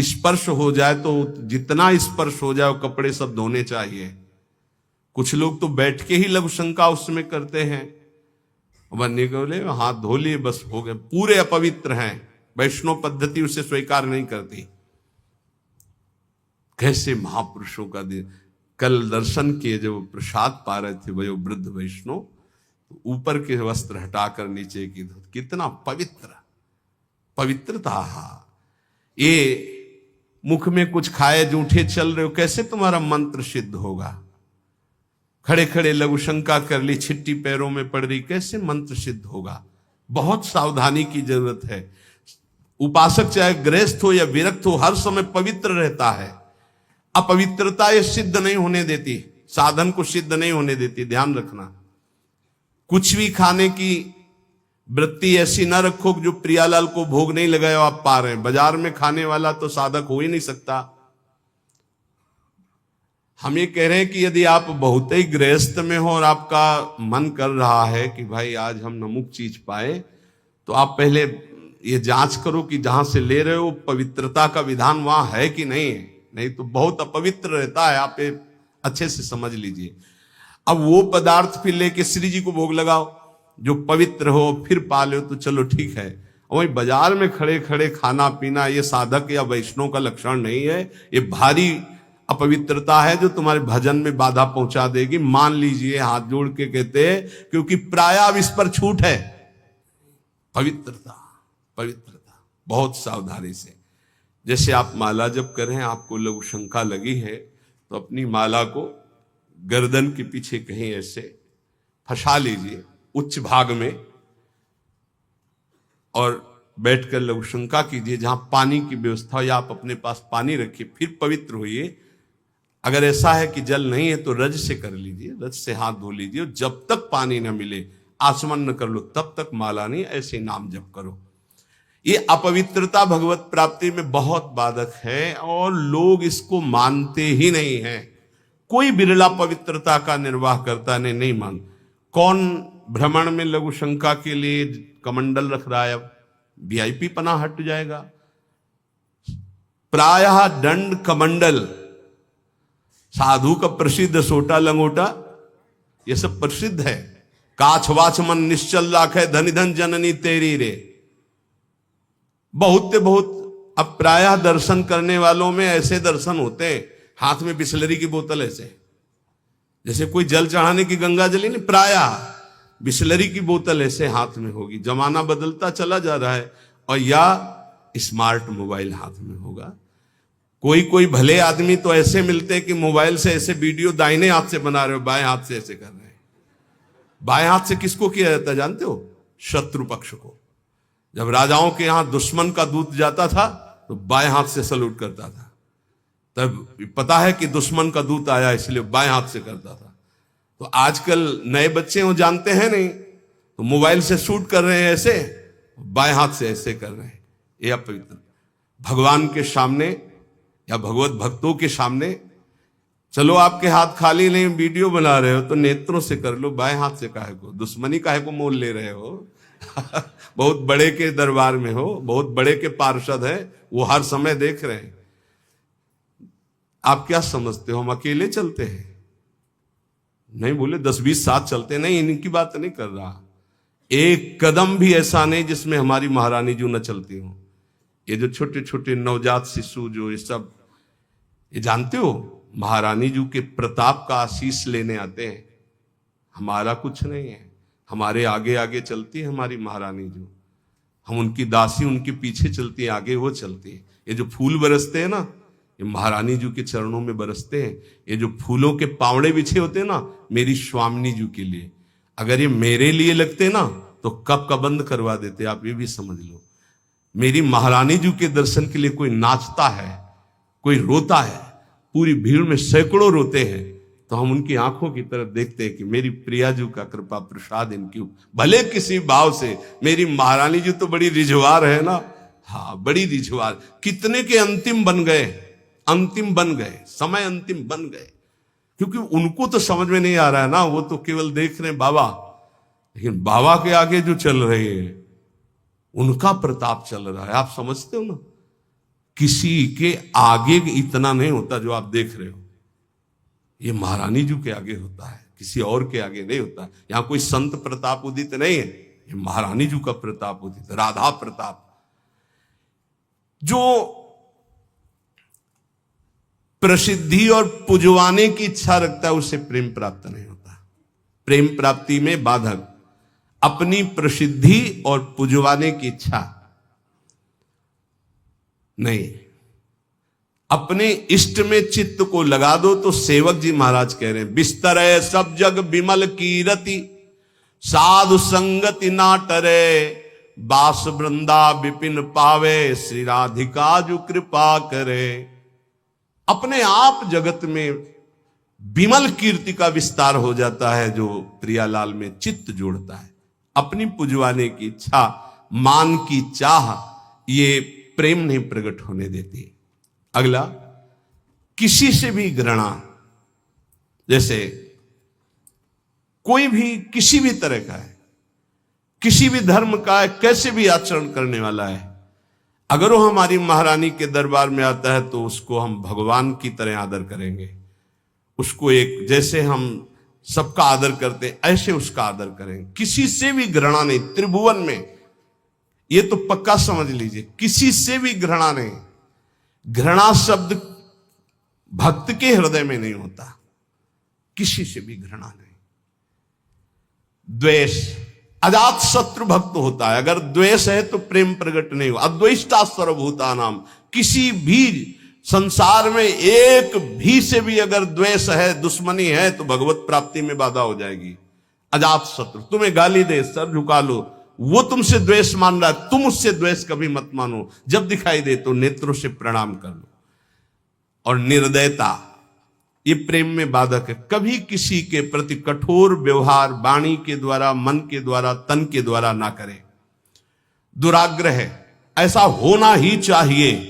स्पर्श हो जाए तो जितना स्पर्श हो जाए वो कपड़े सब धोने चाहिए। कुछ लोग तो बैठ के ही लघु शंका उसमें करते हैं, बनने के बोले हाथ धो लिए बस हो गए, पूरे अपवित्र हैं। वैष्णव पद्धति उसे स्वीकार नहीं करती। कैसे महापुरुषों का दिन। कल दर्शन किए, जब प्रसाद पा रहे थे वो वृद्ध वैष्णव, तो ऊपर के वस्त्र हटाकर नीचे की धोती, कितना पवित्र, पवित्रता। ये मुख में कुछ खाए जूठे चल रहे हो, कैसे तुम्हारा मंत्र सिद्ध होगा। खड़े खड़े लघु शंका कर ली, छिट्टी पैरों में पड़ रही, कैसे मंत्र सिद्ध होगा। बहुत सावधानी की जरूरत है। उपासक चाहे गृहस्थ हो या विरक्त हो, हर समय पवित्र रहता है। अपवित्रता ये सिद्ध नहीं होने देती, साधन को सिद्ध नहीं होने देती, ध्यान रखना। कुछ भी खाने की वृत्ति ऐसी ना रखो जो प्रियालाल को भोग नहीं लगाया आप पा रहे हैं। बाजार में खाने वाला तो साधक हो ही नहीं सकता। हम ये कह रहे हैं कि यदि आप बहुत ही गृहस्थ में हो और आपका मन कर रहा है कि भाई आज हम नमुक चीज पाए, तो आप पहले ये जांच करो कि जहां से ले रहे हो पवित्रता का विधान वहां है कि नहीं है। नहीं तो बहुत अपवित्र रहता है, आप ये अच्छे से समझ लीजिए। अब वो पदार्थ फिर लेके श्री जी को भोग लगाओ जो पवित्र हो, फिर पा लो तो चलो ठीक है। वही बाजार में खड़े खड़े खाना पीना ये साधक या वैष्णव का लक्षण नहीं है। ये भारी अपवित्रता है जो तुम्हारे भजन में बाधा पहुंचा देगी। मान लीजिए, हाथ जोड़ के कहते हैं, क्योंकि प्रायः अब इस पर छूट है। पवित्रता, पवित्रता बहुत सावधानी से। जैसे आप माला जप कर रहे हैं, आपको लघु शंका लगी है, तो अपनी माला को गर्दन के पीछे कहीं ऐसे फंसा लीजिए उच्च भाग में, और बैठकर लघु शंका कीजिए। जहां पानी की व्यवस्था हो या आप अपने पास पानी रखिए, फिर पवित्र होइए। अगर ऐसा है कि जल नहीं है तो रज से कर लीजिए, रज से हाथ धो लीजिए। जब तक पानी न मिले, आचमन न कर लो, तब तक माला नहीं, ऐसे नाम जप करो। ये अपवित्रता भगवत प्राप्ति में बहुत बाधक है और लोग इसको मानते ही नहीं है। कोई बिरला पवित्रता का निर्वाह करता नहीं मान। कौन भ्रमण में लघु शंका के लिए कमंडल रख रहा है, अब वीआईपी पना हट जाएगा। प्रायः दंड कमंडल, साधु का प्रसिद्ध सोटा लंगोटा, ये सब प्रसिद्ध है। काछ वाच मन निश्चल राखे, धनि धन जननी तेरी रे। बहुत अब प्रायः दर्शन करने वालों में ऐसे दर्शन होते हैं, हाथ में बिस्लरी की बोतल ऐसे, जैसे कोई जल चढ़ाने की गंगा जली नहीं, प्रायः बिस्लरी की बोतल ऐसे हाथ में होगी। जमाना बदलता चला जा रहा है। और या स्मार्ट मोबाइल हाथ में होगा। कोई कोई भले आदमी तो ऐसे मिलते हैं कि मोबाइल से ऐसे वीडियो दाहिने हाथ से बना रहे हो, बाएं हाथ से ऐसे कर रहे हैं। बाएं हाथ से किसको किया जाता है जानते हो? शत्रु पक्ष को। जब राजाओं के यहां दुश्मन का दूत जाता था तो बाएं हाथ से सलूट करता था। तब पता है कि दुश्मन का दूत आया, इसलिए बाएं हाथ से करता था। तो आजकल नए बच्चे वो जानते हैं नहीं, तो मोबाइल से शूट कर रहे हैं ऐसे, बाएं हाथ से ऐसे कर रहे हैं। ये अपवित्र। भगवान के सामने या भगवत भक्तों के सामने, चलो आपके हाथ खाली नहीं, वीडियो बना रहे हो तो नेत्रों से कर लो, बाएं हाथ से काहे को? दुश्मनी काहे को मोल ले रहे हो? बहुत बड़े के दरबार में हो, बहुत बड़े के पार्षद है, वो हर समय देख रहे हैं। आप क्या समझते हो हम अकेले चलते हैं? नहीं बोले 10-20 साथ चलते नहीं, इनकी बात नहीं कर रहा। एक कदम भी ऐसा नहीं जिसमें हमारी महारानी जी न चलती हो। ये जो छोटे छोटे नवजात शिशु जो ये सब, ये जानते हो महारानी जी के प्रताप का आशीष लेने आते हैं। हमारा कुछ नहीं है, हमारे आगे आगे चलती है हमारी महारानी जी। हम उनकी दासी, उनके पीछे चलती है, आगे वो चलती है। ये जो फूल बरसते हैं ना, ये महारानी जी के चरणों में बरसते हैं। ये जो फूलों के पावड़े बिछे होते हैं ना, मेरी स्वामिनी जी के लिए, अगर ये मेरे लिए लगते ना तो कब का बंद करवा देते, आप ये भी समझ लो। मेरी महारानी जी के दर्शन के लिए कोई नाचता है, कोई रोता है, पूरी भीड़ में सैकड़ों रोते हैं, तो हम उनकी आंखों की तरफ देखते हैं कि मेरी प्रिया जी का कृपा प्रसाद इनकी, भले किसी भाव से। मेरी महारानी जी तो बड़ी रिझवार है ना, हाँ बड़ी रिझवार। कितने के अंतिम बन गए, अंतिम बन गए, समय अंतिम बन गए, क्योंकि उनको तो समझ में नहीं आ रहा है ना, वो तो केवल देख रहे हैं बाबा, लेकिन बाबा के आगे जो चल रहे हैं उनका प्रताप चल रहा है। आप समझते हो ना, किसी के आगे इतना नहीं होता जो आप देख रहे हो, ये महारानी जी के आगे होता है, किसी और के आगे नहीं होता। यहां कोई संत प्रताप उदित नहीं है, ये महारानी जी का प्रताप उदित, राधा प्रताप। जो प्रसिद्धि और पुजवाने की इच्छा रखता है उसे प्रेम प्राप्त नहीं होता। प्रेम प्राप्ति में बाधक अपनी प्रसिद्धि और पुजवाने की इच्छा नहीं, अपने इष्ट में चित्त को लगा दो। तो सेवक जी महाराज कह रहे हैं, बिस्तर है सब जग विमल कीरति, साधु संगति ना टरे, बास वृंदा विपिन पावे, श्री राधिका जो कृपा करे। अपने आप जगत में विमल कीर्ति का विस्तार हो जाता है जो प्रियालाल में चित्त जोड़ता है। अपनी पुजवाने की इच्छा, मान की चाह, ये प्रेम नहीं प्रकट होने देती। अगला, किसी से भी घृणा, जैसे कोई भी किसी भी तरह का है, किसी भी धर्म का है, कैसे भी आचरण करने वाला है, अगर वो हमारी महारानी के दरबार में आता है तो उसको हम भगवान की तरह आदर करेंगे। उसको एक, जैसे हम सबका आदर करते हैं ऐसे उसका आदर करेंगे, किसी से भी घृणा नहीं। त्रिभुवन में ये तो पक्का समझ लीजिए, किसी से भी घृणा नहीं। घृणा शब्द भक्त के हृदय में नहीं होता, किसी से भी घृणा नहीं। द्वेष, अजात शत्रु भक्त होता है, अगर द्वेष है तो प्रेम प्रकट नहीं हो। अद्वेष्टा सर्वभूतानाम, किसी भी संसार में एक भी से भी अगर द्वेष है, दुश्मनी है, तो भगवत प्राप्ति में बाधा हो जाएगी। अजात शत्रु, तुम्हें गाली दे, सर झुका लो, वो तुमसे द्वेष मान रहा है, तुम उससे द्वेष कभी मत मानो। जब दिखाई दे तो नेत्रों से प्रणाम कर लो। और निर्दयता, ये प्रेम में बाधक है। कभी किसी के प्रति कठोर व्यवहार वाणी के द्वारा, मन के द्वारा, तन के द्वारा ना करे। दुराग्रह है, ऐसा होना ही चाहिए,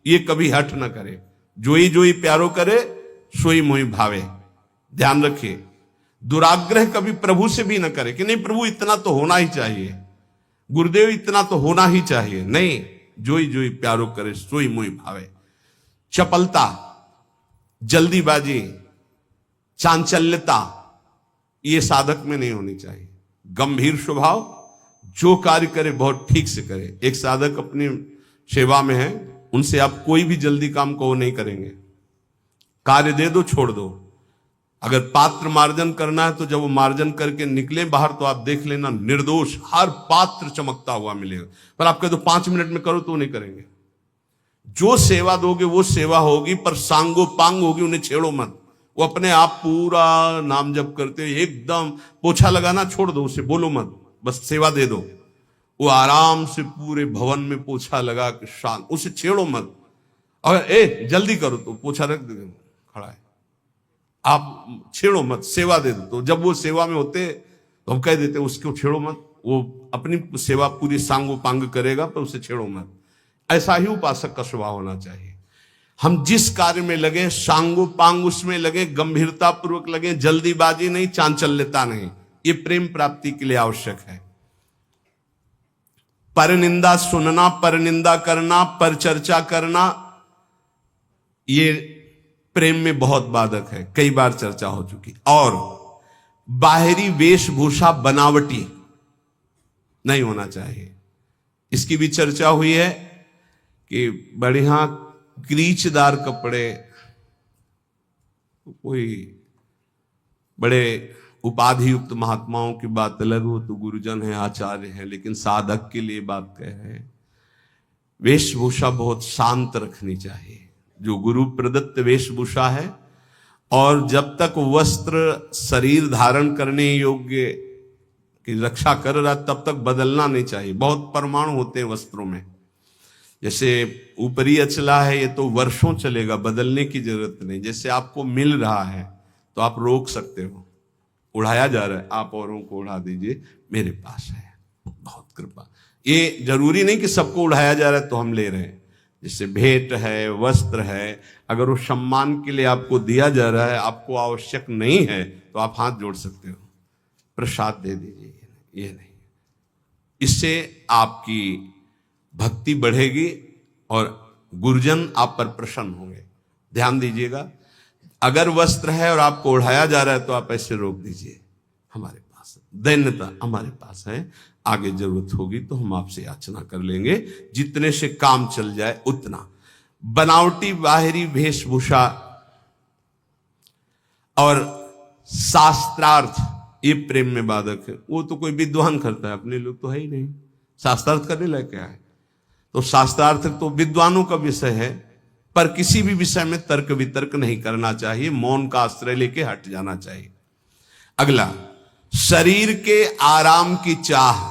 ये कभी हट ना करे। जोई जोई प्यारो करे, सोई मोई भावे। ध्यान रखिए, दुराग्रह कभी प्रभु से भी ना करे कि नहीं प्रभु इतना तो होना ही चाहिए, गुरुदेव इतना तो होना ही चाहिए। नहीं, जोई जोई प्यारो करे, सोई मोई भावे। चपलता, जल्दीबाजी, चांचल्यता, ये साधक में नहीं होनी चाहिए। गंभीर स्वभाव, जो कार्य करे बहुत ठीक से करे। एक साधक अपनी सेवा में है, उनसे आप कोई भी जल्दी काम को नहीं करेंगे, कार्य दे दो, छोड़ दो। अगर पात्र मार्जन करना है तो जब वो मार्जन करके निकले बाहर तो आप देख लेना निर्दोष हर पात्र चमकता हुआ मिलेगा। पर आप कह दो 5 मिनट में करो तो नहीं करेंगे। जो सेवा दोगे वो सेवा होगी, पर सांगो पांग होगी, उन्हें छेड़ो मत। वो अपने आप पूरा नाम जप करते एकदम, पोछा लगाना छोड़ दो, उसे बोलो मत, बस सेवा दे दो। वो आराम से पूरे भवन में पोछा लगा के शांत, उसे छेड़ो मत। अगर जल्दी करो तो पोछा रख दे, खड़ा है, आप छेड़ो मत, सेवा दे दो। तो जब वो सेवा में होते तो हम कह देते उसको छेड़ो मत, वो अपनी सेवा पूरी सांगो पांग करेगा, पर उसे छेड़ो मत। ऐसा ही उपासक का स्वभाव होना चाहिए। हम जिस कार्य में लगे सांगो पांग उसमें लगे, गंभीरता पूर्वक लगे, जल्दीबाजी नहीं, चांचल्यता नहीं। ये प्रेम प्राप्ति के लिए आवश्यक है। परनिंदा सुनना, परनिंदा करना, पर चर्चा करना, ये प्रेम में बहुत बाधक है, कई बार चर्चा हो चुकी। और बाहरी वेशभूषा बनावटी नहीं होना चाहिए। इसकी भी चर्चा हुई है कि बढ़िया क्रीचदार कपड़े, कोई बड़े उपाधि युक्त महात्माओं की बात अलग हो, तो गुरुजन है, आचार्य है, लेकिन साधक के लिए बात कह रहे हैं, वेशभूषा बहुत शांत रखनी चाहिए। जो गुरु प्रदत्त वेशभूषा है, और जब तक वस्त्र शरीर धारण करने योग्य की रक्षा कर रहा तब तक बदलना नहीं चाहिए। बहुत परमाणु होते हैं वस्त्रों में, जैसे ऊपरी अचला है ये तो वर्षों चलेगा, बदलने की जरूरत नहीं। जैसे आपको मिल रहा है तो आप रोक सकते हो, उड़ाया जा रहा है आप औरों को उड़ा दीजिए, मेरे पास है, बहुत कृपा। ये जरूरी नहीं कि सबको उड़ाया जा रहा है तो हम ले रहे हैं। जैसे भेंट है, वस्त्र है, अगर वो सम्मान के लिए आपको दिया जा रहा है, आपको आवश्यक नहीं है तो आप हाथ जोड़ सकते हो, प्रसाद दे दीजिए, ये नहीं। इससे आपकी भक्ति बढ़ेगी और गुरुजन आप पर प्रसन्न होंगे। ध्यान दीजिएगा, अगर वस्त्र है और आपको ओढ़ाया जा रहा है तो आप ऐसे रोक दीजिए, हमारे पास दैन्यता हमारे पास है, आगे जरूरत होगी तो हम आपसे याचना कर लेंगे, जितने से काम चल जाए उतना। बनावटी बाहरी वेशभूषा और शास्त्रार्थ ये प्रेम में बाधक है। वो तो कोई विद्वान करता है, अपने लोग तो है ही नहीं। शास्त्रार्थ करने लायक क्या है? तो शास्त्रार्थ तो विद्वानों का विषय है, पर किसी भी विषय में तर्क वितर्क नहीं करना चाहिए, मौन का आश्रय लेके हट जाना चाहिए। अगला, शरीर के आराम की चाह।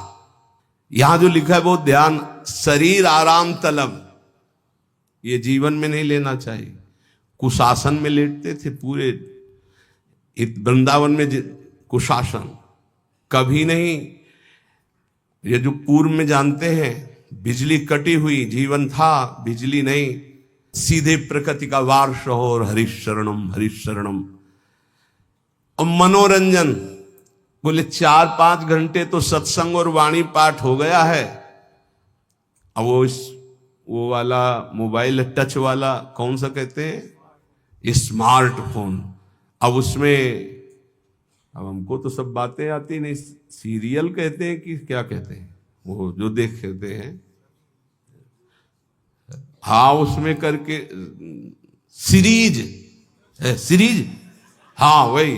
यहां जो लिखा है वो ध्यान, शरीर आराम तलब, ये जीवन में नहीं लेना चाहिए। कुशासन में लेटते थे पूरे वृंदावन में, कुशासन कभी नहीं। ये जो पूर्व में जानते हैं, बिजली कटी हुई जीवन था, बिजली नहीं, सीधे प्रकृति का वार्ष हो और हरिशरणम हरिशरणम। और मनोरंजन, बोले 4-5 घंटे तो सत्संग और वाणी पाठ हो गया है, अब वो वाला मोबाइल टच वाला कौन सा कहते हैं, स्मार्टफोन, अब उसमें अब हमको तो सब बातें आती नहीं, सीरियल कहते हैं कि क्या कहते हैं, वो जो देखते हैं, हाँ उसमें करके सीरीज, हाँ वही।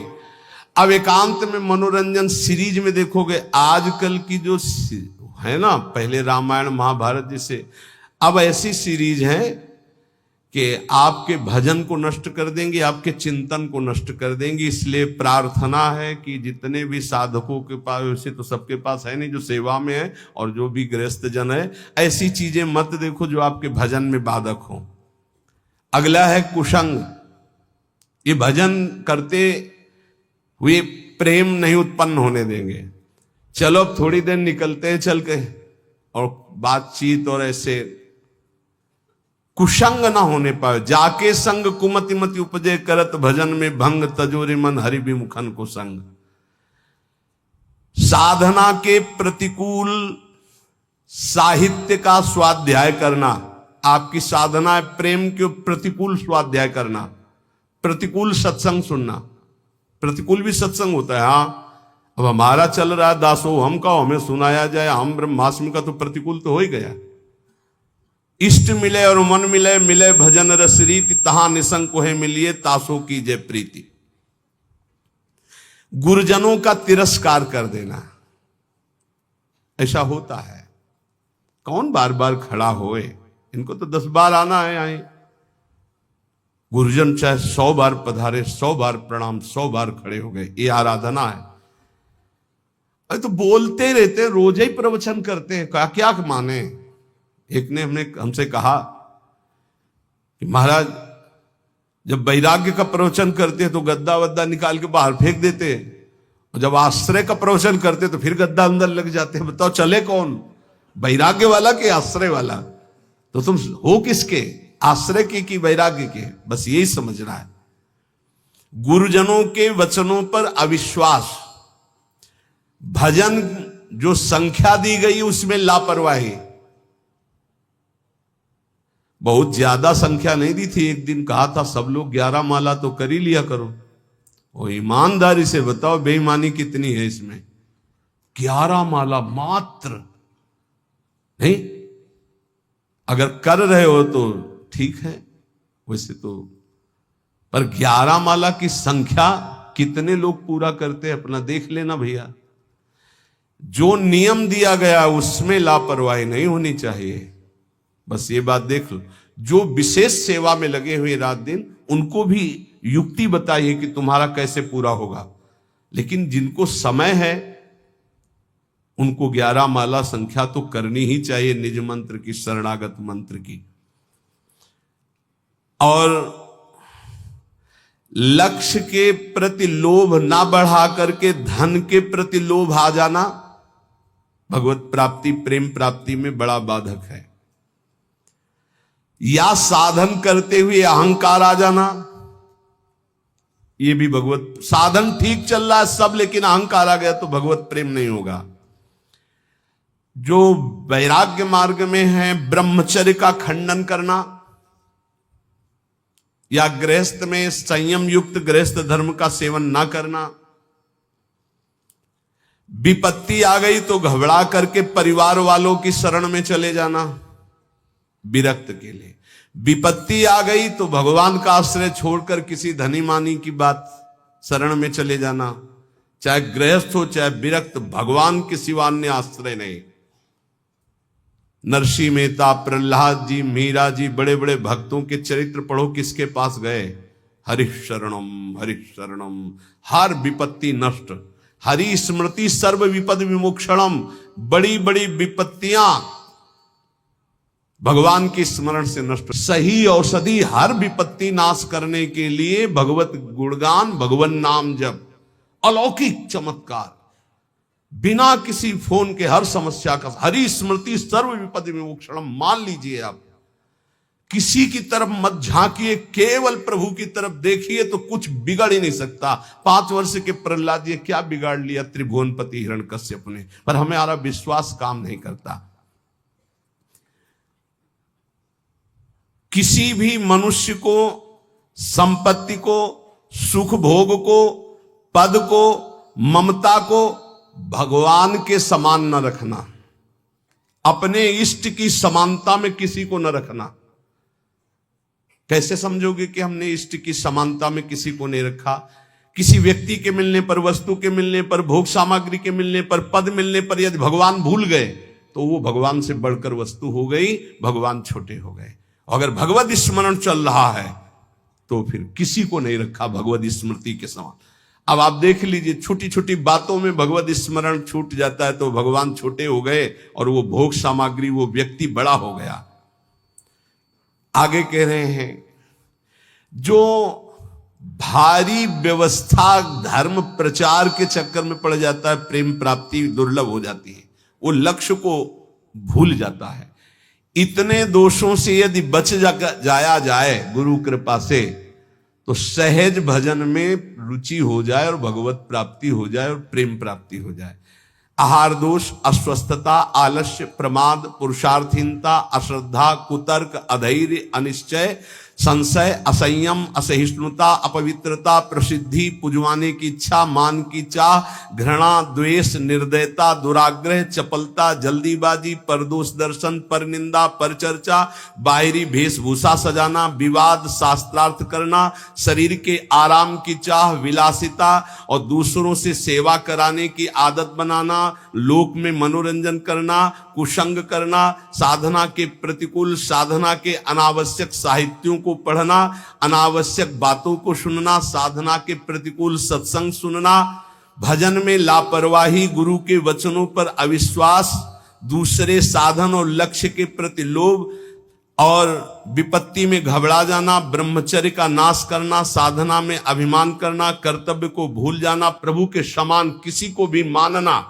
अब एकांत में मनोरंजन सीरीज में देखोगे, आजकल की जो है ना, पहले रामायण महाभारत जैसे, अब ऐसी सीरीज है कि आपके भजन को नष्ट कर देंगे, आपके चिंतन को नष्ट कर देंगे। इसलिए प्रार्थना है कि जितने भी साधकों के पास, वैसे तो सबके पास है नहीं जो सेवा में है, और जो भी गृहस्थ जन है, ऐसी चीजें मत देखो जो आपके भजन में बाधक हो। अगला है कुसंग, ये भजन करते हुए प्रेम नहीं उत्पन्न होने देंगे। चलो अब थोड़ी देर निकलते हैं चल के, और बातचीत और ऐसे कुसंग ना होने पाए। जाके संग कुमति मति उपजे, करत भजन में भंग, तजोरे मन हरि विमुखन को संग। साधना के प्रतिकूल साहित्य का स्वाध्याय करना, आपकी साधना है प्रेम के प्रतिकूल स्वाध्याय करना, प्रतिकूल सत्संग सुनना। प्रतिकूल भी सत्संग होता है, हाँ अब हमारा चल रहा है दासो हम का, हमें सुनाया जाए, हम ब्रह्मास्मि का, तो प्रतिकूल तो हो ही गया। इष्ट मिले और मन मिले, मिले भजन रस रीति, तहां निसंग कोहे मिलिए, तासो की जय प्रीति। गुरुजनों का तिरस्कार कर देना, ऐसा होता है। कौन बार बार खड़ा होए, इनको तो 10 बार आना है आए। गुरुजन चाहे 100 बार पधारे, 100 बार प्रणाम, 100 बार खड़े हो गए, ये आराधना है। अरे तो बोलते रहते, रोज ही प्रवचन करते हैं, क्या माने। एक ने हमसे कहा कि महाराज जब वैराग्य का प्रवचन करते हैं तो गद्दा वद्दा निकाल के बाहर फेंक देते हैं, और जब आश्रय का प्रवचन करते तो फिर गद्दा अंदर लग जाते हैं। बताओ चले कौन, वैराग्य वाला कि आश्रय वाला? तो तुम हो किसके, आश्रय की वैराग्य के? बस यही समझना है। गुरुजनों के वचनों पर अविश्वास, भजन जो संख्या दी गई उसमें लापरवाही। बहुत ज्यादा संख्या नहीं दी थी, एक दिन कहा था सब लोग 11 माला तो कर ही लिया करो। वो ईमानदारी से बताओ बेईमानी कितनी है इसमें। 11 माला मात्र नहीं, अगर कर रहे हो तो ठीक है, वैसे तो, पर 11 माला की संख्या कितने लोग पूरा करते हैं अपना देख लेना भैया। जो नियम दिया गया उसमें लापरवाही नहीं होनी चाहिए, बस ये बात देख लो। जो विशेष सेवा में लगे हुए रात दिन, उनको भी युक्ति बताइए कि तुम्हारा कैसे पूरा होगा। लेकिन जिनको समय है उनको 11 माला संख्या तो करनी ही चाहिए, निज मंत्र की, शरणागत मंत्र की। और लक्ष्य के प्रति लोभ ना बढ़ा करके धन के प्रति लोभ आ जाना भगवत प्राप्ति, प्रेम प्राप्ति में बड़ा बाधक है। या साधन करते हुए अहंकार आ जाना, ये भी भगवत, साधन ठीक चल रहा है सब, लेकिन अहंकार आ गया तो भगवत प्रेम नहीं होगा। जो वैराग्य मार्ग में है, ब्रह्मचर्य का खंडन करना, या गृहस्थ में संयम युक्त गृहस्थ धर्म का सेवन ना करना। विपत्ति आ गई तो घबरा करके परिवार वालों की शरण में चले जाना विरक्त के लिए। विपत्ति आ गई तो भगवान का आश्रय छोड़कर किसी धनी मानी की बात शरण में चले जाना। चाहे गृहस्थ हो चाहे विरक्त, भगवान के सिवा अन्य आश्रय नहीं। नरसिंह मेहता, प्रहलाद जी, मीरा जी, बड़े बड़े भक्तों के चरित्र पढ़ो, किसके पास गए? हरिः शरणम हरिः शरणम, हर विपत्ति नष्ट। हरि स्मृति सर्व विपद विमोक्षणम, बड़ी बड़ी विपत्तियां भगवान के स्मरण से नष्ट। सही औषधि हर विपत्ति नाश करने के लिए भगवत गुणगान, भगवान नाम जप, अलौकिक चमत्कार। बिना किसी फोन के हर समस्या का, हरि स्मृति सर्व विपद विमोक्षणम। मान लीजिए आप किसी की तरफ मत झांकिए, केवल प्रभु की तरफ देखिए तो कुछ बिगड़ ही नहीं सकता। 5 वर्ष के प्रहलाद जी क्या बिगाड़ लिया त्रिभुवनपति हिरण्यकश्यप ने, पर हमारा विश्वास काम नहीं करता। किसी भी मनुष्य को, संपत्ति को, सुख भोग को, पद को, ममता को भगवान के समान न रखना। अपने इष्ट की समानता में किसी को न रखना। कैसे समझोगे कि हमने इष्ट की समानता में किसी को नहीं रखा? किसी व्यक्ति के मिलने पर, वस्तु के मिलने पर, भोग सामग्री के मिलने पर, पद मिलने पर यदि भगवान भूल गए तो वो भगवान से बढ़कर वस्तु हो गई, भगवान छोटे हो गए। अगर भगवत स्मरण चल रहा है तो फिर किसी को नहीं रखा भगवत स्मृति के समान। अब आप देख लीजिए, छोटी छोटी बातों में भगवत स्मरण छूट जाता है तो भगवान छोटे हो गए और वो भोग सामग्री, वो व्यक्ति बड़ा हो गया। आगे कह रहे हैं, जो भारी व्यवस्था धर्म प्रचार के चक्कर में पड़ जाता है, प्रेम प्राप्ति दुर्लभ हो जाती है, वो लक्ष्य को भूल जाता है। इतने दोषों से यदि बच जाया जाए गुरु कृपा से, तो सहज भजन में रुचि हो जाए और भगवत प्राप्ति हो जाए और प्रेम प्राप्ति हो जाए। आहार दोष, अस्वस्थता, आलस्य, प्रमाद, पुरुषार्थहीनता, अश्रद्धा, कुतर्क, अधैर्य, अनिश्चय, संशय, असंयम, असहिष्णुता, अपवित्रता, प्रसिद्धि, पुजवाने की इच्छा, मान की चाह, घृणा, द्वेष, निर्दयता, दुराग्रह, चपलता, जल्दीबाजी, परदोष दर्शन, परनिंदा, परचर्चा, बाहरी वेशभूषा सजाना, विवाद, शास्त्रार्थ करना, शरीर के आराम की चाह, विलासिता और दूसरों से सेवा कराने की आदत बनाना, लोक में मनोरंजन करना, कुसंग करना, साधना के प्रतिकूल, साधना के अनावश्यक साहित्यों को पढ़ना, अनावश्यक बातों को सुनना, साधना के प्रतिकूल सत्संग सुनना, भजन में लापरवाही, गुरु के वचनों पर अविश्वास, दूसरे साधन और लक्ष्य के प्रति लोभ और विपत्ति में घबरा जाना, ब्रह्मचर्य का नाश करना, साधना में अभिमान करना, कर्तव्य को भूल जाना, प्रभु के समान किसी को भी मानना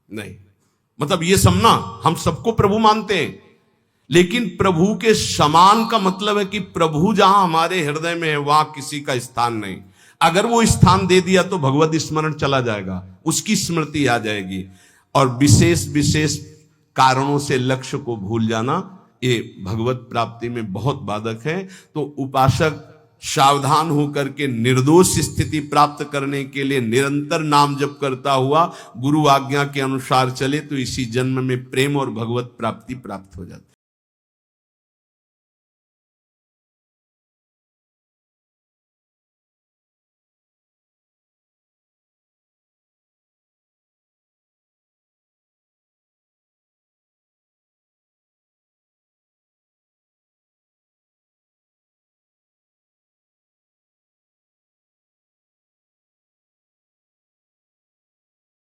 नहीं। मतलब ये समझना, हम सबको प्रभु मानते हैं, लेकिन प्रभु के समान का मतलब है कि प्रभु जहां हमारे हृदय में है वहां किसी का स्थान नहीं। अगर वो स्थान दे दिया तो भगवत स्मरण चला जाएगा, उसकी स्मृति आ जाएगी। और विशेष विशेष कारणों से लक्ष्य को भूल जाना, ये भगवत प्राप्ति में बहुत बाधक है। तो उपासक सावधान होकर के निर्दोष स्थिति प्राप्त करने के लिए निरंतर नाम जप करता हुआ गुरु आज्ञा के अनुसार चले तो इसी जन्म में प्रेम और भगवत प्राप्ति प्राप्त हो जाती है।